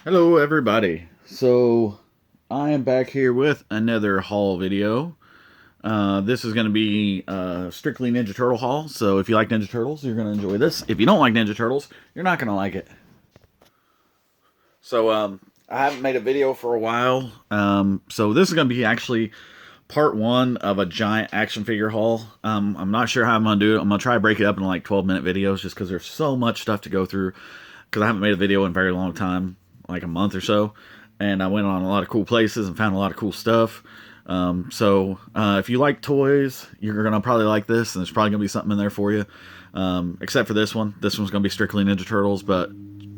Hello everybody. So I am back here with another haul video. This is going to be strictly Ninja Turtle haul. So if you like Ninja Turtles, you're going to enjoy this. If you don't like Ninja Turtles, you're not going to like it. So I haven't made a video for a while. So this is going to be actually part one of a giant action figure haul. I'm not sure how I'm going to do it. I'm going to try to break it up into like 12-minute videos just because there's so much stuff to go through. Because I haven't made a video in a very long time, like a month or so. And I went on a lot of cool places and found a lot of cool stuff. If you like toys, you're going to probably like this. And there's probably going to be something in there for you. Except for this one. This one's going to be strictly Ninja Turtles. But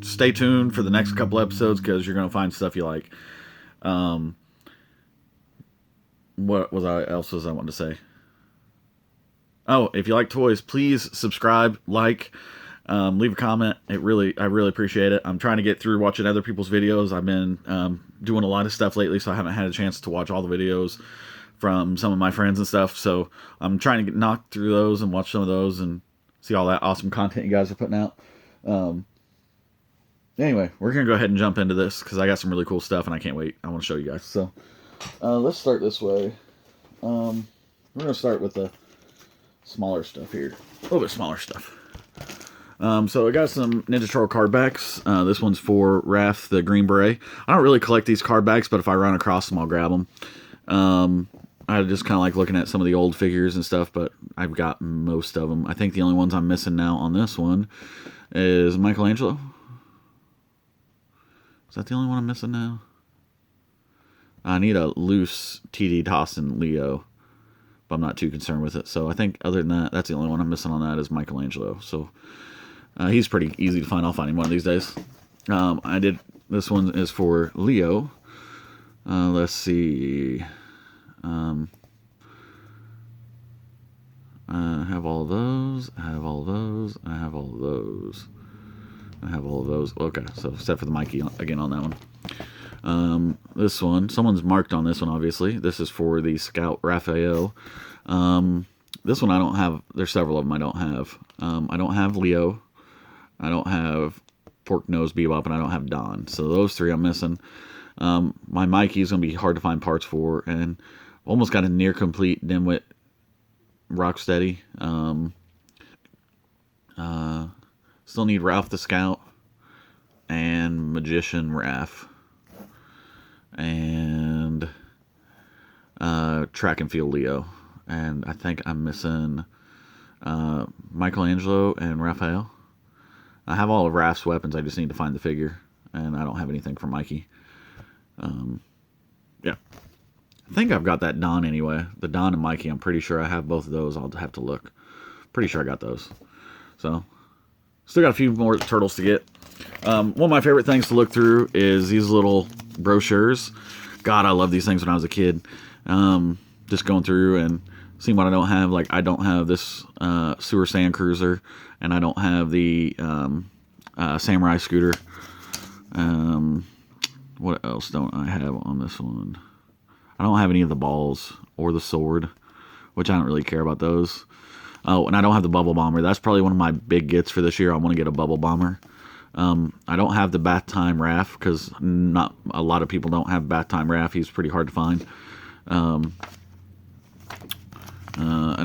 stay tuned for the next couple episodes because you're going to find stuff you like. What else was I wanting to say? Oh, if you like toys, please subscribe, like, leave a comment. I really appreciate it. I'm trying to get through watching other people's videos. I've been doing a lot of stuff lately, so I haven't had a chance to watch all the videos from some of my friends and stuff. So I'm trying to knock through those and watch some of those and see all that awesome content you guys are putting out. Anyway, we're going to go ahead and jump into this because I got some really cool stuff and I can't wait. I want to show you guys. So let's start this way. We're going to start with the smaller stuff here. A little bit smaller stuff. So I got some Ninja Turtle card backs. This one's for Raph, the Green Beret. I don't really collect these card backs, but if I run across them, I'll grab them. I just kind of like looking at some of the old figures and stuff, but I've got most of them. I think the only ones I'm missing now on this one is Michelangelo. Is that the only one I'm missing now? I need a loose TD Tossin Leo, but I'm not too concerned with it. So I think other than that, that's the only one I'm missing on that is Michelangelo. So he's pretty easy to find. I'll find him one of these days. This one is for Leo. Let's see. I have all of those. I have all of those. I have all of those. I have all of those. Okay, so except for the Mikey again on that one. This one, someone's marked on this one, obviously. This is for the Scout Raphael. This one I don't have. There's several of them I don't have. I don't have Leo. I don't have Pork Nose Bebop, and I don't have Don. So those three I'm missing. My Mikey is going to be hard to find parts for, and almost got a near complete Dimwit Rocksteady. Still need Ralph the Scout and Magician Raph. And Track and Field Leo. And I think I'm missing Michelangelo and Raphael. I have all of Raph's weapons. I just need to find the figure. And I don't have anything for Mikey. Yeah. I think I've got that Don anyway. The Don and Mikey, I'm pretty sure I have both of those. I'll have to look. Pretty sure I got those. So, still got a few more turtles to get. One of my favorite things to look through is these little brochures. God, I love these things when I was a kid. Just going through and seeing what I don't have. Like, I don't have this Sewer Sand Cruiser, and I don't have the Samurai Scooter. What else don't I have on this one? I don't have any of the balls or the sword, which I don't really care about those. Oh, and I don't have the Bubble Bomber. That's probably one of my big gets for this year. I want to get a Bubble Bomber. I don't have the Bath Time Raph because not a lot of people don't have Bath Time Raph. He's pretty hard to find. And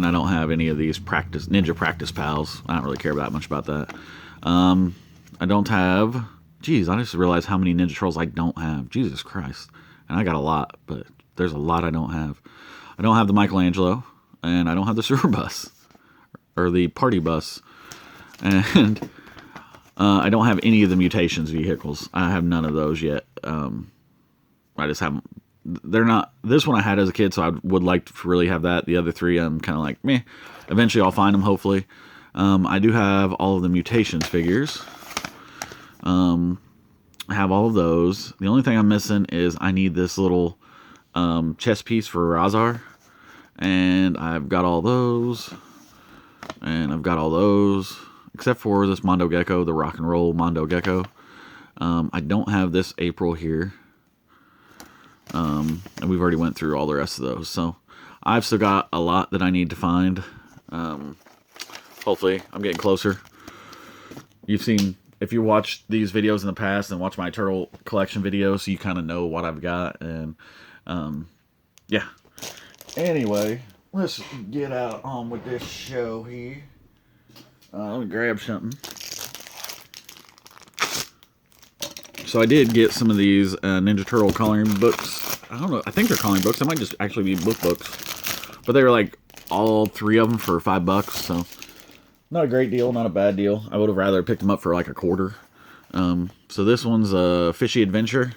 I don't have any of these Ninja Practice Pals. I don't really care that much about that. I don't have... Geez, I just realized how many Ninja Turtles I don't have. Jesus Christ. And I got a lot, but there's a lot I don't have. I don't have the Michelangelo, and I don't have the Sewer Bus. Or the Party Bus. And... I don't have any of the Mutations vehicles. I have none of those yet. I just haven't. They're not. This one I had as a kid, so I would like to really have that. The other three, I'm kind of like, meh. Eventually, I'll find them, hopefully. I do have all of the Mutations figures. I have all of those. The only thing I'm missing is I need this little chest piece for Razar. And I've got all those. And I've got all those. Except for this Mondo Gecko, the rock and roll Mondo Gecko. I don't have this April here. And we've already went through all the rest of those. So I've still got a lot that I need to find. Hopefully I'm getting closer. You've seen if you watch these videos in the past and watch my turtle collection videos, you kind of know what I've got. And yeah. Anyway, let's get out on with this show here. Let me grab something. So I did get some of these Ninja Turtle coloring books. I don't know. I think they're coloring books. They might just actually be books. But they were like all 3 of them for $5. So not a great deal, not a bad deal. I would have rather picked them up for like a quarter. So this one's a Fishy Adventure.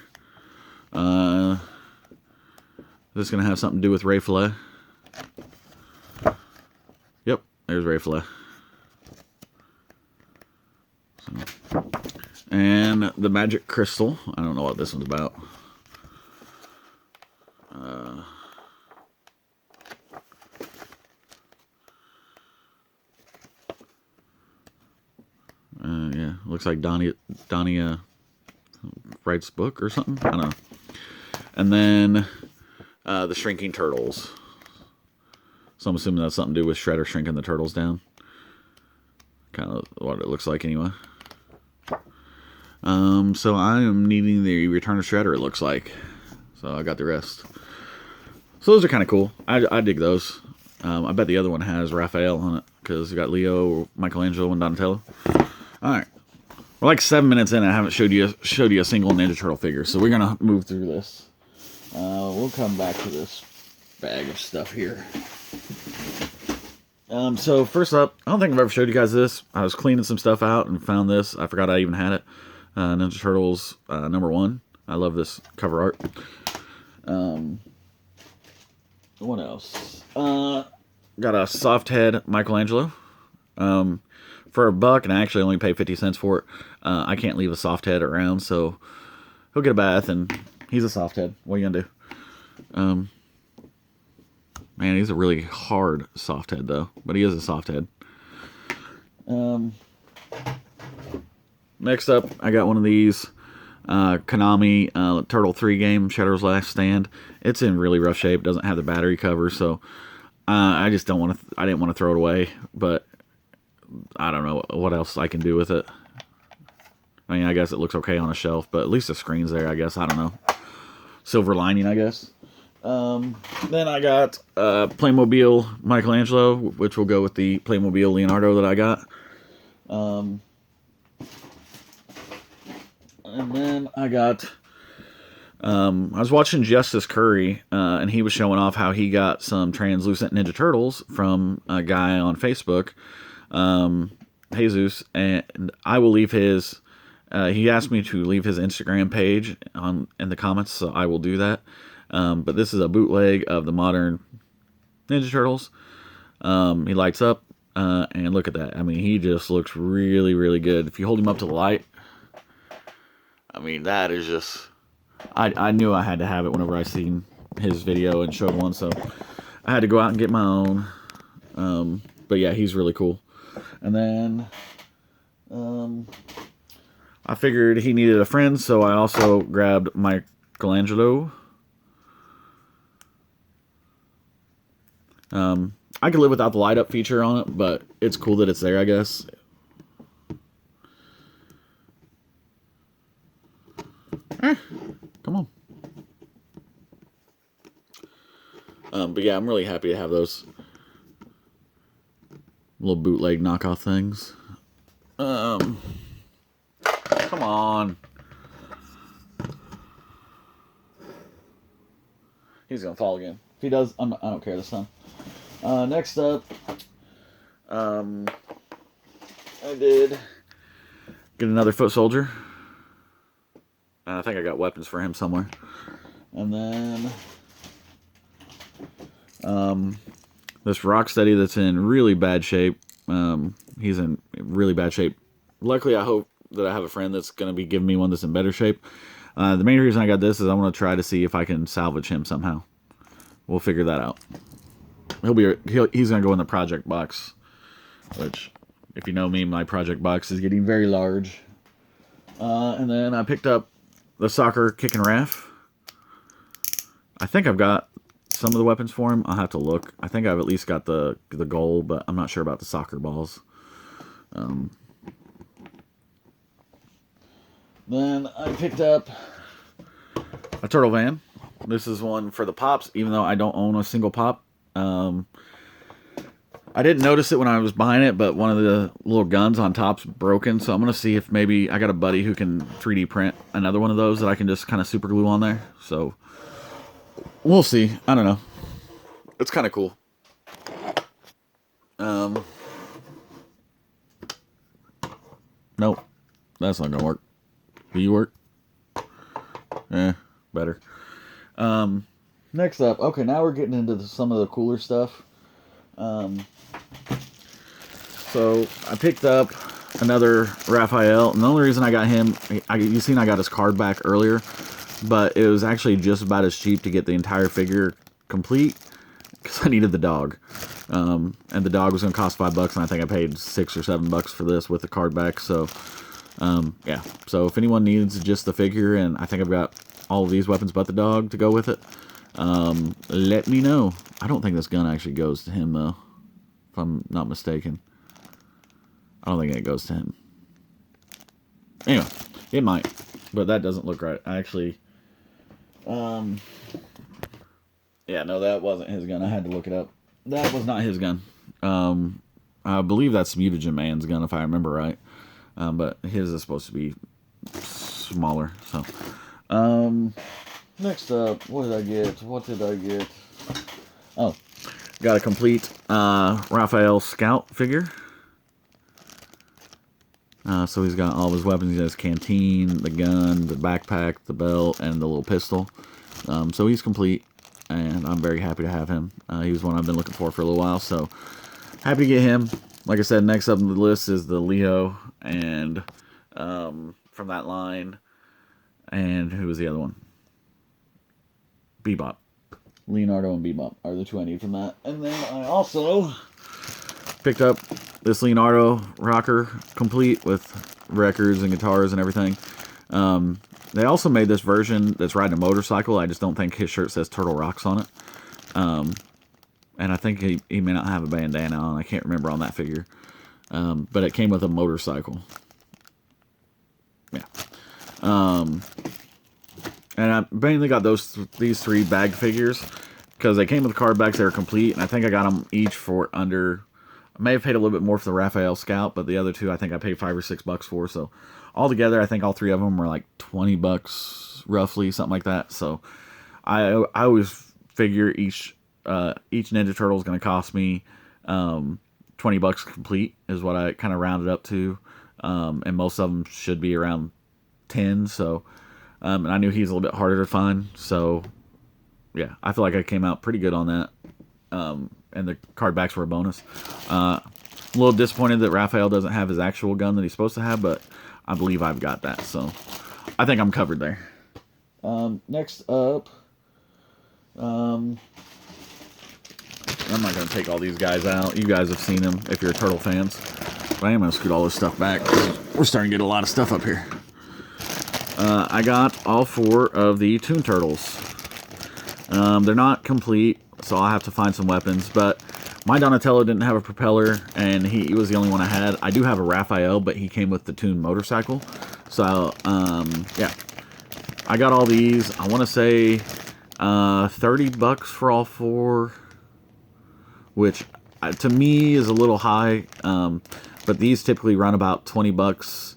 This is going to have something to do with Ray Fillet. Yep, there's Ray Fillet. So, and the Magic Crystal. I don't know what this one's about. Yeah, looks like Donnie writes book or something. I don't know. And then the Shrinking Turtles. So I'm assuming that's something to do with Shredder shrinking the turtles down. Kind of what it looks like anyway. So I am needing the Return of Shredder, it looks like. So I got the rest. So those are kind of cool. I dig those. I bet the other one has Raphael on it, because you got Leo, Michelangelo, and Donatello. Alright. We're like 7 minutes in and I haven't showed you a single Ninja Turtle figure, so we're going to move through this. We'll come back to this bag of stuff here. So first up, I don't think I've ever showed you guys this. I was cleaning some stuff out and found this. I forgot I even had it. Ninja Turtles #1. I love this cover art. What else? Got a soft head Michelangelo. For $1, and I actually only paid 50 cents for it. I can't leave a soft head around, so he'll get a bath, and he's a soft head. What are you gonna do? Man, he's a really hard soft head, though. But he is a soft head. Next up, I got one of these Konami Turtle 3 game, Shredder's Last Stand. It's in really rough shape. Doesn't have the battery cover, so I just don't want to. I didn't want to throw it away, but I don't know what else I can do with it. I mean, I guess it looks okay on a shelf, but at least the screen's there, I guess. I don't know. Silver lining, I guess. Then I got Playmobil Michelangelo, which will go with the Playmobil Leonardo that I got. And then I got... I was watching Justice Curry, and he was showing off how he got some translucent Ninja Turtles from a guy on Facebook, Jesus, and I will leave his... he asked me to leave his Instagram page in the comments, so I will do that. But this is a bootleg of the modern Ninja Turtles. He lights up, and look at that. I mean, he just looks really, really good. If you hold him up to the light, I mean, that is just... I knew I had to have it whenever I seen his video and showed one, so I had to go out and get my own. But yeah, he's really cool. And then I figured he needed a friend, so I also grabbed Michelangelo. I could live without the light up feature on it, but it's cool that it's there, I guess. Come on. But yeah, I'm really happy to have those little bootleg knockoff things. Come on. He's gonna fall again. If he does, I don't care this time. Next up, I did get another foot soldier. I think I got weapons for him somewhere. And then this Rocksteady that's in really bad shape. He's in really bad shape. Luckily, I hope that I have a friend that's going to be giving me one that's in better shape. The main reason I got this is I want to try to see if I can salvage him somehow. We'll figure that out. He's going to go in the project box, which, if you know me, my project box is getting very large. And then I picked up the Soccer Kickin' Raph. I think I've got some of the weapons for him. I'll have to look. I think I've at least got the goal, but I'm not sure about the soccer balls. Then I picked up a turtle van. This is one for the pops, even though I don't own a single pop. I didn't notice it when I was buying it, but one of the little guns on top's broken, so I'm going to see if maybe I got a buddy who can 3D print another one of those that I can just kind of super glue on there. So we'll see. I don't know. It's kind of cool. Nope. That's not going to work. Do you work? Better. Next up. Okay, now we're getting into some of the cooler stuff. So I picked up another Raphael, and the only reason I got him, you seen I got his card back earlier, but it was actually just about as cheap to get the entire figure complete because I needed the dog. And the dog was going to cost $5, and I think I paid $6 or $7 for this with the card back. So, yeah. So if anyone needs just the figure, and I think I've got all of these weapons but the dog to go with it, let me know. I don't think this gun actually goes to him, though, if I'm not mistaken. I don't think it goes to him. Anyway, it might, but that doesn't look right. I actually, yeah, no, that wasn't his gun. I had to look it up. That was not his gun. I believe that's Mutagen Man's gun, if I remember right. But his is supposed to be smaller. So, next up, what did I get? Oh, got a complete Raphael Scout figure. So he's got all of his weapons. He has his canteen, the gun, the backpack, the belt, and the little pistol. So he's complete, and I'm very happy to have him. He was one I've been looking for a little while, so happy to get him. Like I said, next up on the list is the Leo, and from that line, and who was the other one? Bebop. Leonardo and Bebop are the two I need from that. And then I also picked up this Leonardo rocker complete with records and guitars and everything. They also made this version that's riding a motorcycle. I just don't think his shirt says Turtle Rocks on it. And I think he may not have a bandana on. I can't remember on that figure. But it came with a motorcycle. Yeah. And I mainly got these three bagged figures because they came with card backs. They were complete, and I think I got them each for under. I may have paid a little bit more for the Raphael Scout, but the other two I think I paid $5 or $6 for. So altogether, I think all three of them were like $20 roughly, something like that. So I always figure each Ninja Turtle is going to cost me $20 complete is what I kind of rounded up to, and most of them should be around 10. So and I knew he's a little bit harder to find. So yeah, I feel like I came out pretty good on that. And the card backs were a bonus. A little disappointed that Raphael doesn't have his actual gun that he's supposed to have, but I believe I've got that, so I think I'm covered there. Next up, I'm not going to take all these guys out. You guys have seen them if you're Turtle fans. But I am going to scoot all this stuff back. We're starting to get a lot of stuff up here. I got all 4 of the Toon Turtles. They're not complete, so I'll have to find some weapons, but my Donatello didn't have a propeller, and he was the only one I had. I do have a Raphael, but he came with the Toon motorcycle. So, yeah. I got all these. I want to say $30 for all 4, which to me is a little high, but these typically run about $20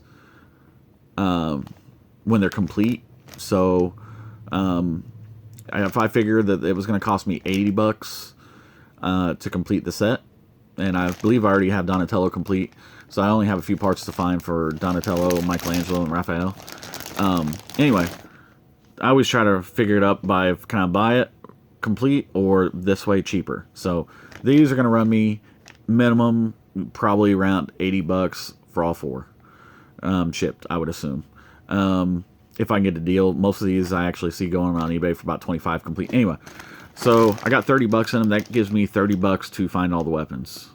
when they're complete. So, if I figured that it was going to cost me $80 to complete the set, and I believe I already have Donatello complete, so I only have a few parts to find for Donatello, Michelangelo, and Raphael. Anyway, I always try to figure it up by can I buy it complete or this way cheaper. So these are going to run me minimum probably around $80 for all 4 shipped, I would assume. If I can get a deal. Most of these I actually see going on eBay for about $25 complete. Anyway, so I got $30 in them. That gives me $30 to find all the weapons.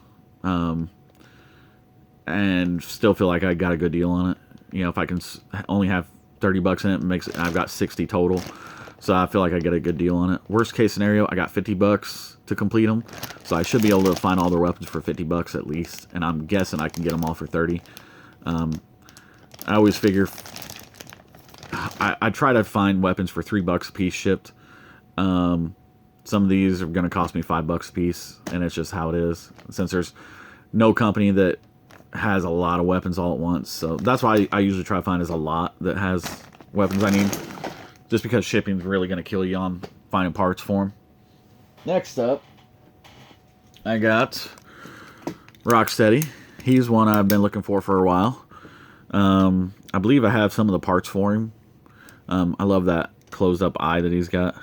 And still feel like I got a good deal on it. You know, if I can only have $30 in it, I've got 60 total. So I feel like I get a good deal on it. Worst case scenario, I got $50 to complete them. So I should be able to find all the weapons for $50 at least. And I'm guessing I can get them all for 30. I always figure I try to find weapons for $3 a piece shipped. Some of these are going to cost me $5 a piece, and it's just how it is. Since there's no company that has a lot of weapons all at once, so that's why I usually try to find is a lot that has weapons I need. Just because shipping's really going to kill you on finding parts for them. Next up, I got Rocksteady. He's one I've been looking for a while. I believe I have some of the parts for him. I love that closed up eye that he's got.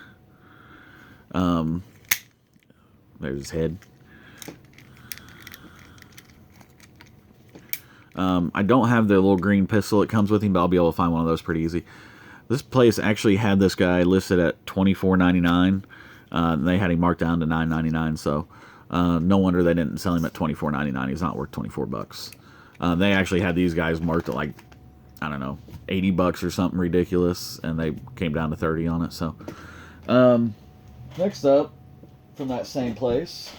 There's his head. I don't have the little green pistol that comes with him, but I'll be able to find one of those pretty easy. This place actually had this guy listed at $24.99. They had him marked down to $9.99, so no wonder they didn't sell him at $24.99. He's not worth $24. They actually had these guys marked at, like, I don't know, $80 or something ridiculous, and they came down to 30 on it. So next up, from that same place,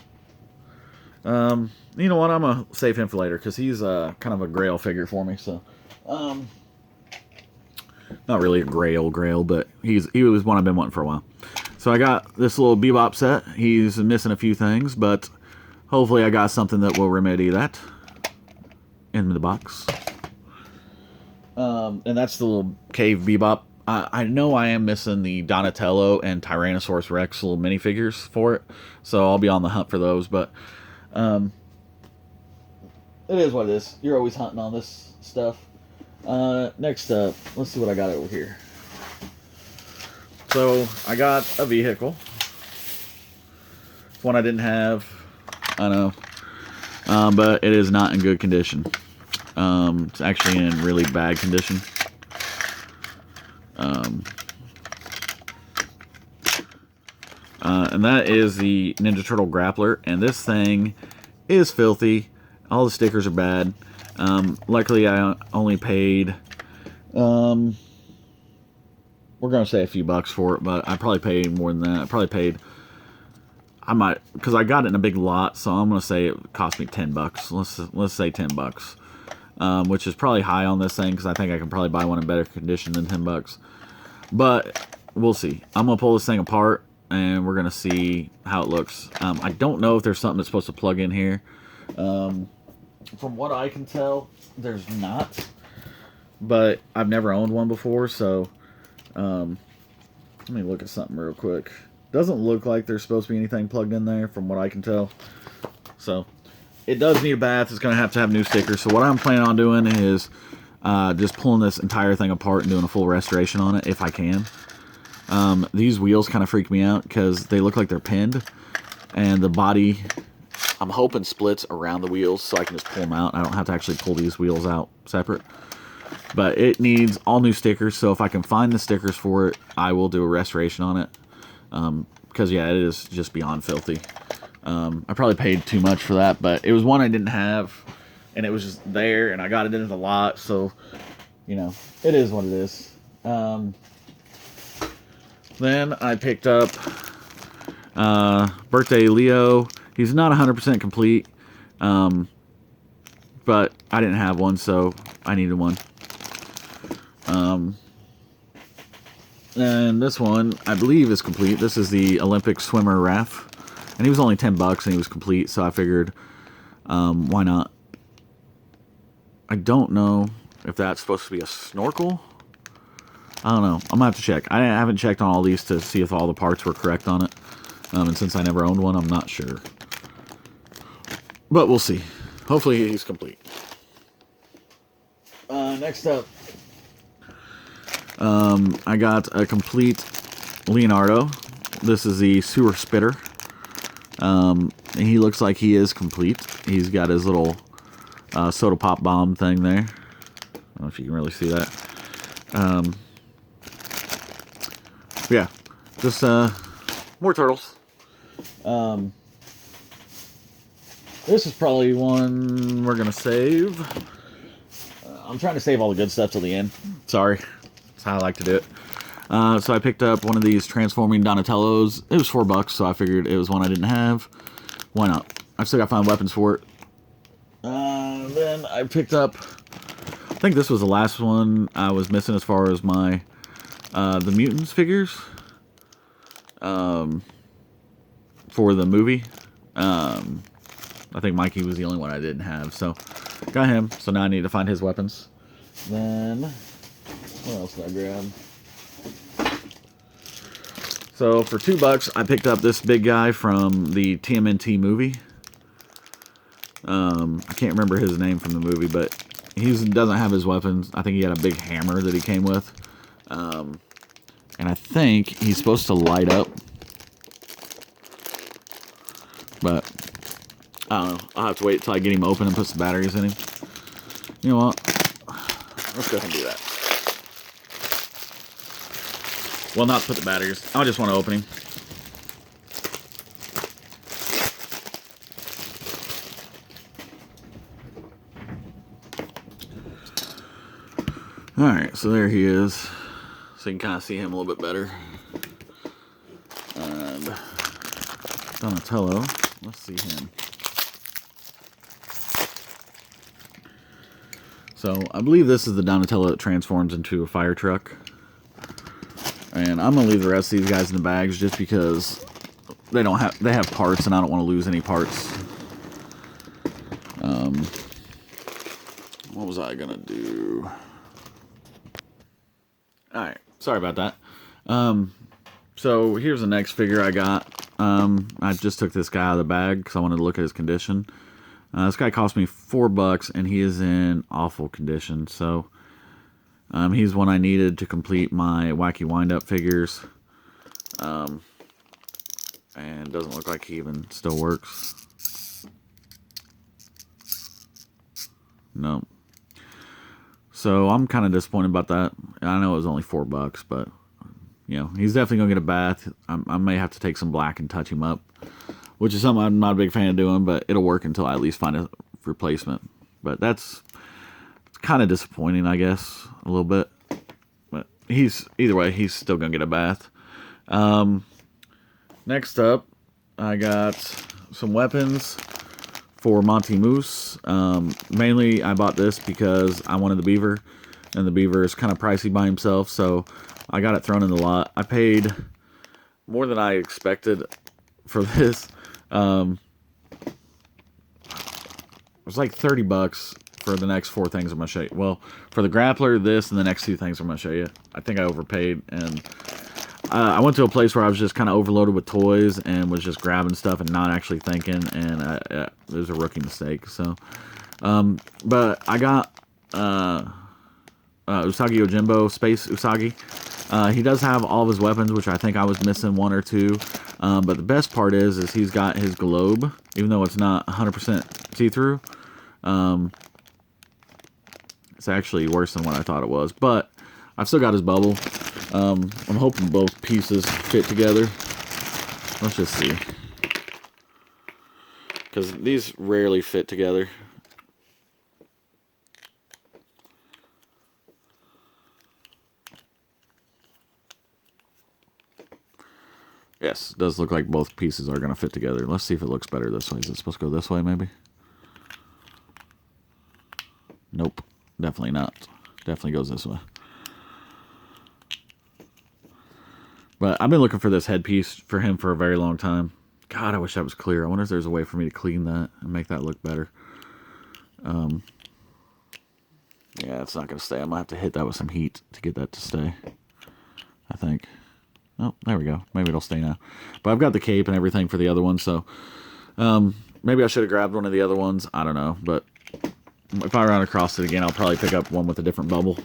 you know what, I'm gonna save him for later because he's kind of a grail figure for me. So not really a grail, but he was one I've been wanting for a while. So I got this little Bebop set. He's missing a few things, but hopefully I got something that will remedy that in the box. And that's the little cave Bebop. I know I am missing the Donatello and Tyrannosaurus Rex little minifigures for it, so I'll be on the hunt for those, but it is what it is. You're always hunting on this stuff. Next up, let's see what I got over here. So, I got a vehicle. It's one I didn't have, I know, but it is not in good condition. It's actually in really bad condition. And that is the Ninja Turtle Grappler, and this thing is filthy. All the stickers are bad. Luckily, I only paid, we're going to say a few bucks for it, but I probably paid more than that. I probably paid, because I got it in a big lot, so I'm going to say it cost me $10. Let's say $10, which is probably high on this thing, because I think I can probably buy one in better condition than $10. But we'll see. I'm going to pull this thing apart, and we're going to see how it looks. I don't know if there's something that's supposed to plug in here. From what I can tell, there's not. But I've never owned one before, so let me look at something real quick. Doesn't look like there's supposed to be anything plugged in there, from what I can tell. So it does need a bath. It's going to have new stickers. So what I'm planning on doing is just pulling this entire thing apart and doing a full restoration on it, if I can. These wheels kind of freak me out because they look like they're pinned, and the body, I'm hoping, splits around the wheels so I can just pull them out. I don't have to actually pull these wheels out separate. But it needs all new stickers, so if I can find the stickers for it, I will do a restoration on it. Because, yeah, it is just beyond filthy. I probably paid too much for that, but it was one I didn't have, and it was just there, and I got it in the lot, so, you know, it is what it is. Then I picked up Birthday Leo. He's not 100% complete, but I didn't have one, so I needed one. And this one, I believe, is complete. This is the Olympic swimmer Raph, and he was only $10 and he was complete, so I figured, why not? I don't know if that's supposed to be a snorkel. I don't know. I'm gonna have to check. I haven't checked on all these to see if all the parts were correct on it, and since I never owned one, I'm not sure. But we'll see. Hopefully he's complete. Next up, I got a complete Leonardo. This is the Sewer Spitter. He looks like he is complete. He's got his little soda pop bomb thing there. I don't know if you can really see that. Yeah, just more turtles. This is probably one we're gonna save. I'm trying to save all the good stuff till the end. Sorry, that's how I like to do it. So I picked up one of these transforming Donatellos. It was $4, so I figured it was one I didn't have. Why not? I've still got to find weapons for it. Then I picked up, I think this was the last one I was missing as far as my the Mutants figures for the movie. I think Mikey was the only one I didn't have, so got him. So now I need to find his weapons. Then what else did I grab? So for $2, I picked up this big guy from the TMNT movie. I can't remember his name from the movie, but he doesn't have his weapons. I think he had a big hammer that he came with. And I think he's supposed to light up. But I don't know. I'll have to wait until I get him open and put some batteries in him. You know what? Let's go ahead and do that. Well, not put the batteries. I just want to open him. Alright, so there he is. So you can kind of see him a little bit better. And Donatello. Let's see him. So I believe this is the Donatello that transforms into a fire truck. And I'm gonna leave the rest of these guys in the bags just because they have parts and I don't want to lose any parts. What was I gonna do? Alright, sorry about that. So here's the next figure I got. I just took this guy out of the bag because I wanted to look at his condition. This guy cost me $4 and he is in awful condition. So he's one I needed to complete my wacky wind-up figures. And doesn't look like he even still works. No. So I'm kind of disappointed about that. I know it was only $4, but you know, he's definitely gonna get a bath. I may have to take some black and touch him up, which is something I'm not a big fan of doing, but it'll work until I at least find a replacement. But that's kind of disappointing, I guess, a little bit. But either way, he's still gonna get a bath. Next up, I got some weapons for Monty Moose. Mainly, I bought this because I wanted the beaver, and the beaver is kind of pricey by himself, so I got it thrown in the lot. I paid more than I expected for this. It was like $30 for the next 4 things I'm going to show you. Well, for the grappler, this, and the next 2 things I'm going to show you. I think I overpaid, and I went to a place where I was just kind of overloaded with toys and was just grabbing stuff and not actually thinking, and it was a rookie mistake. So, but I got Usagi Yojimbo, Space Usagi. He does have all of his weapons, which I think I was missing 1 or 2. But the best part is he's got his globe, even though it's not 100% see-through. It's actually worse than what I thought it was, but I've still got his bubble. I'm hoping both pieces fit together. Let's just see, because these rarely fit together. Yes, it does look like both pieces are going to fit together. Let's see if it looks better this way. Is it supposed to go this way, maybe? Nope. Definitely not. Definitely goes this way. But I've been looking for this headpiece for him for a very long time. God, I wish that was clear. I wonder if there's a way for me to clean that and make that look better. Yeah, it's not going to stay. I'm going to have to hit that with some heat to get that to stay, I think. Oh, there we go. Maybe it'll stay now. But I've got the cape and everything for the other one, so maybe I should have grabbed one of the other ones. I don't know, but if I run across it again, I'll probably pick up one with a different bubble.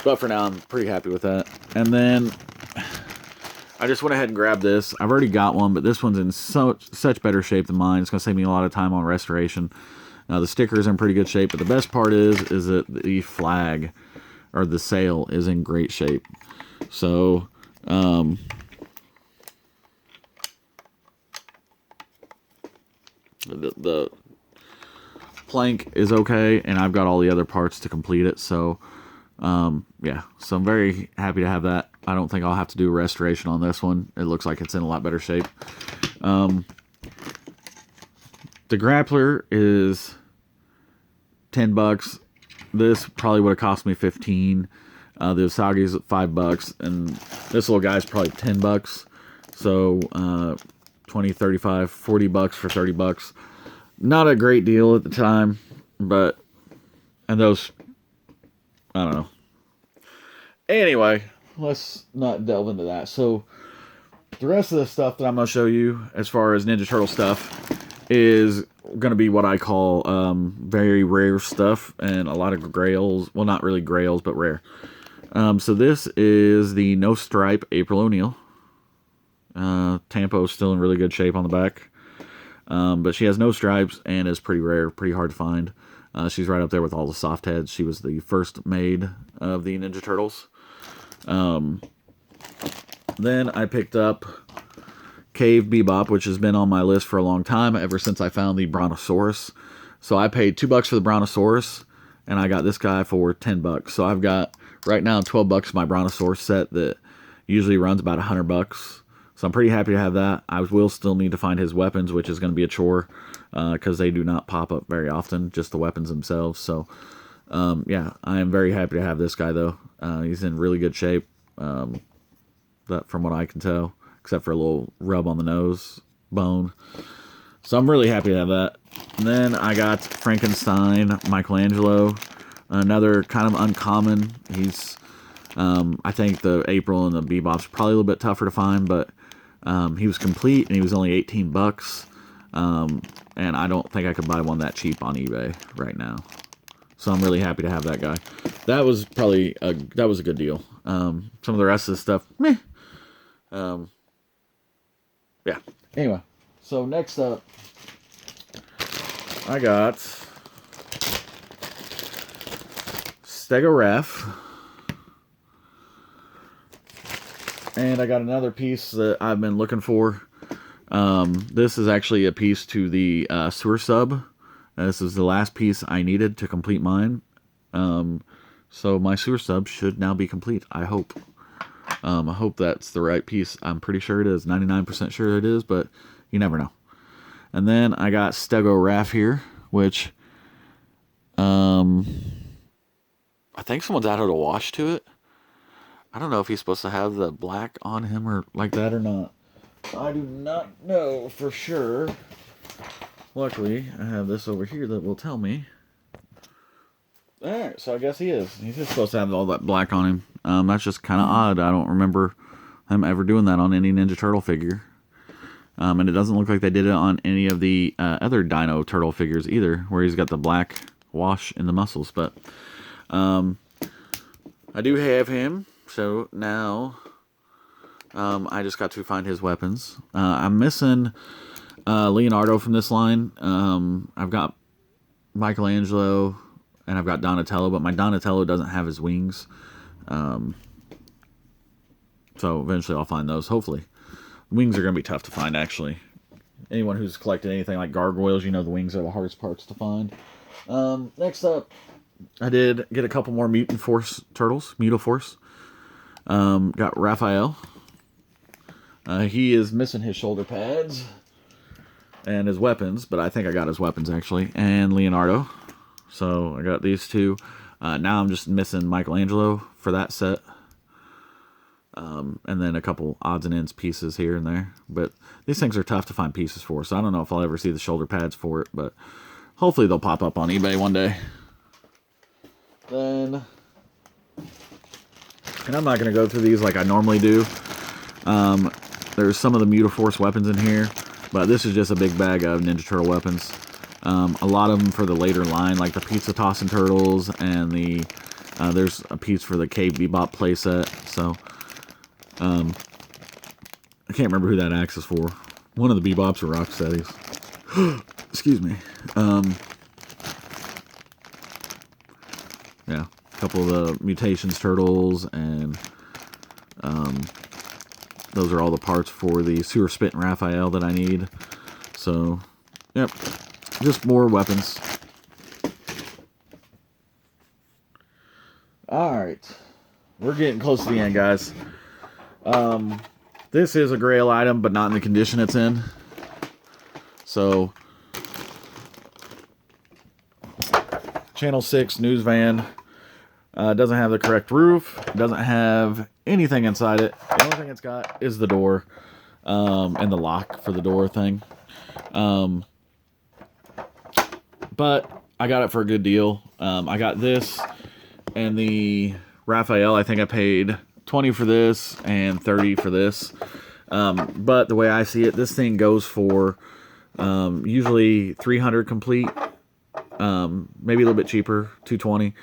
But for now, I'm pretty happy with that. And then I just went ahead and grabbed this. I've already got one, but this one's in such better shape than mine. It's going to save me a lot of time on restoration. The stickers are in pretty good shape, but the best part is that the flag, or the sail, is in great shape. So, the plank is okay, and I've got all the other parts to complete it. So, yeah, so I'm very happy to have that. I don't think I'll have to do a restoration on this one. It looks like it's in a lot better shape. The grappler is $10. This probably would have cost me $15. The Usagi's $5, and this little guy's probably $10. So 20, 35, $40 for $30. Not a great deal at the time, but and those, I don't know. Anyway, let's not delve into that. So the rest of the stuff that I'm going to show you as far as Ninja Turtle stuff is going to be what I call very rare stuff and a lot of grails. Well, not really grails, but rare. So this is the No Stripe April O'Neil. Tampo's still in really good shape on the back. But she has no stripes and is pretty rare, pretty hard to find. She's right up there with all the soft heads. She was the first made of the Ninja Turtles. Then I picked up Cave Bebop, which has been on my list for a long time, ever since I found the Brontosaurus. So I paid $2 for the Brontosaurus, and I got this guy for $10. So I've got, right now, $12 for my Brontosaurus set that usually runs about $100. So I'm pretty happy to have that. I will still need to find his weapons, which is going to be a chore, because they do not pop up very often, just the weapons themselves. So, yeah, I am very happy to have this guy, though. He's in really good shape, that from what I can tell, except for a little rub on the nose bone. So I'm really happy to have that. And then I got Frankenstein Michelangelo, another kind of uncommon. He's, I think the April and the Bebop's probably a little bit tougher to find, but he was complete and he was only $18. And I don't think I could buy one that cheap on eBay right now. So I'm really happy to have that guy. That was probably a good deal. Some of the rest of the stuff, meh. Yeah. Anyway, so next up, I got Stegoraph. And I got another piece that I've been looking for. This is actually a piece to the sewer sub. This is the last piece I needed to complete mine. So my sewer sub should now be complete, I hope. I hope that's the right piece. I'm pretty sure it is. 99% sure it is, but you never know. And then I got Stegoraph here, which I think someone's added a wash to it. I don't know if he's supposed to have the black on him or like that or not. I do not know for sure. Luckily, I have this over here that will tell me. Alright, so I guess he is. He's just supposed to have all that black on him. That's just kind of odd. I don't remember him ever doing that on any Ninja Turtle figure. And it doesn't look like they did it on any of the other Dino Turtle figures either, where he's got the black wash in the muscles. But I do have him, so now I just got to find his weapons. I'm missing Leonardo from this line. I've got Michelangelo and I've got Donatello, but my Donatello doesn't have his wings. So eventually I'll find those, hopefully. Wings are going to be tough to find, actually. Anyone who's collected anything like gargoyles, you know the wings are the hardest parts to find. Next up, I did get a couple more Mutant Force turtles. Mutaforce. Got Raphael. He is missing his shoulder pads and his weapons, but I think I got his weapons, actually. And Leonardo. So I got these two. Now I'm just missing Michelangelo for that set. And then a couple odds and ends pieces here and there. But these things are tough to find pieces for, so I don't know if I'll ever see the shoulder pads for it, but hopefully they'll pop up on eBay one day. Then, and I'm not going to go through these like I normally do. There's some of the Mutaforce weapons in here, but this is just a big bag of Ninja Turtle weapons. A lot of them for the later line, like the Pizza Tossing Turtles, and the there's a piece for the Cave Bebop playset. So, I can't remember who that axe is for. One of the Bebops or Rocksteadies. Excuse me. Yeah, a couple of the Mutations Turtles, and those are all the parts for the Sewer Spit and Raphael that I need. So, yep, just more weapons. Alright, we're getting close to the end, guys. This is a Grail item, but not in the condition it's in. So, Channel 6 news van It doesn't have the correct roof. It doesn't have anything inside it. The only thing it's got is the door and the lock for the door thing. But I got it for a good deal. I got this and the Raphael. I think I paid $20 for this and $30 for this. But the way I see it, this thing goes for usually $300 complete. Maybe a little bit cheaper, $220.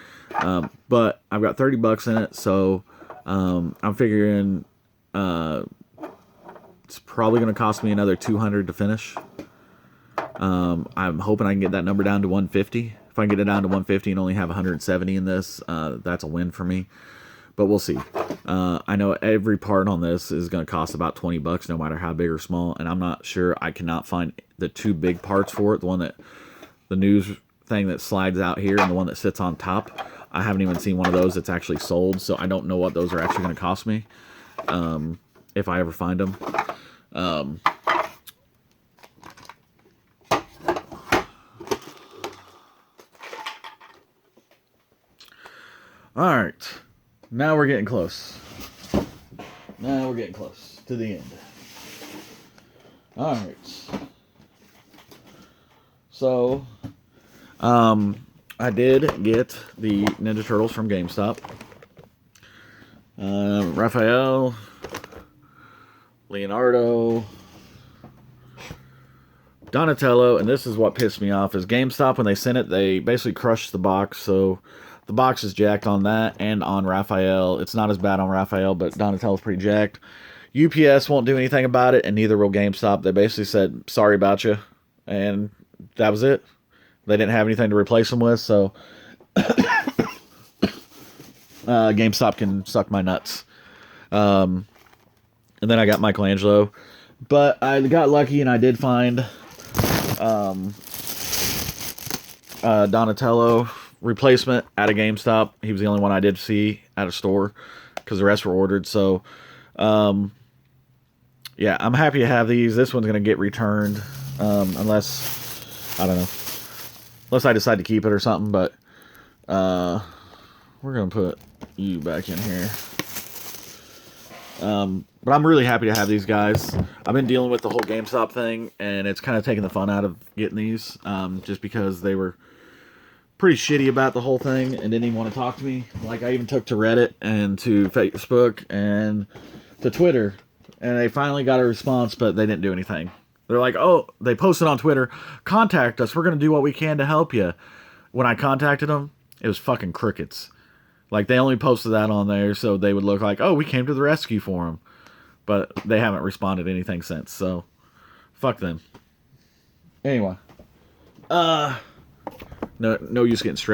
But I've got $30 in it, so I'm figuring it's probably going to cost me another $200 to finish. I'm hoping I can get that number down to 150. If I can get it down to 150 and only have 170 in this, that's a win for me. But we'll see. I know every part on this is going to cost about $20, no matter how big or small. And I'm not sure. I cannot find the two big parts for it. The news thing that slides out here and the one that sits on top. I haven't even seen one of those that's actually sold, so I don't know what those are actually going to cost me if I ever find them. All right, now we're getting close. Now we're getting close to the end. All right. So, I did get the Ninja Turtles from GameStop. Raphael, Leonardo, Donatello, and this is what pissed me off, is GameStop, when they sent it, they basically crushed the box, so the box is jacked on that and on Raphael. It's not as bad on Raphael, but Donatello's pretty jacked. UPS won't do anything about it, and neither will GameStop. They basically said, sorry about you, and that was it. They didn't have anything to replace them with, so GameStop can suck my nuts. And then I got Michelangelo. But I got lucky and I did find Donatello replacement at a GameStop. He was the only one I did see at a store because the rest were ordered. So, yeah, I'm happy to have these. This one's going to get returned unless, I don't know, unless I decide to keep it or something. But we're going to put you back in here. But I'm really happy to have these guys. I've been dealing with the whole GameStop thing, and it's kind of taking the fun out of getting these, just because they were pretty shitty about the whole thing and didn't even want to talk to me. Like, I even took to Reddit and to Facebook and to Twitter, and they finally got a response, but they didn't do anything. They're like, oh, they posted on Twitter, contact us, we're going to do what we can to help you. When I contacted them, it was fucking crickets. Like, they only posted that on there so they would look like, oh, we came to the rescue for them. But they haven't responded anything since, so fuck them. Anyway. No use getting stressed.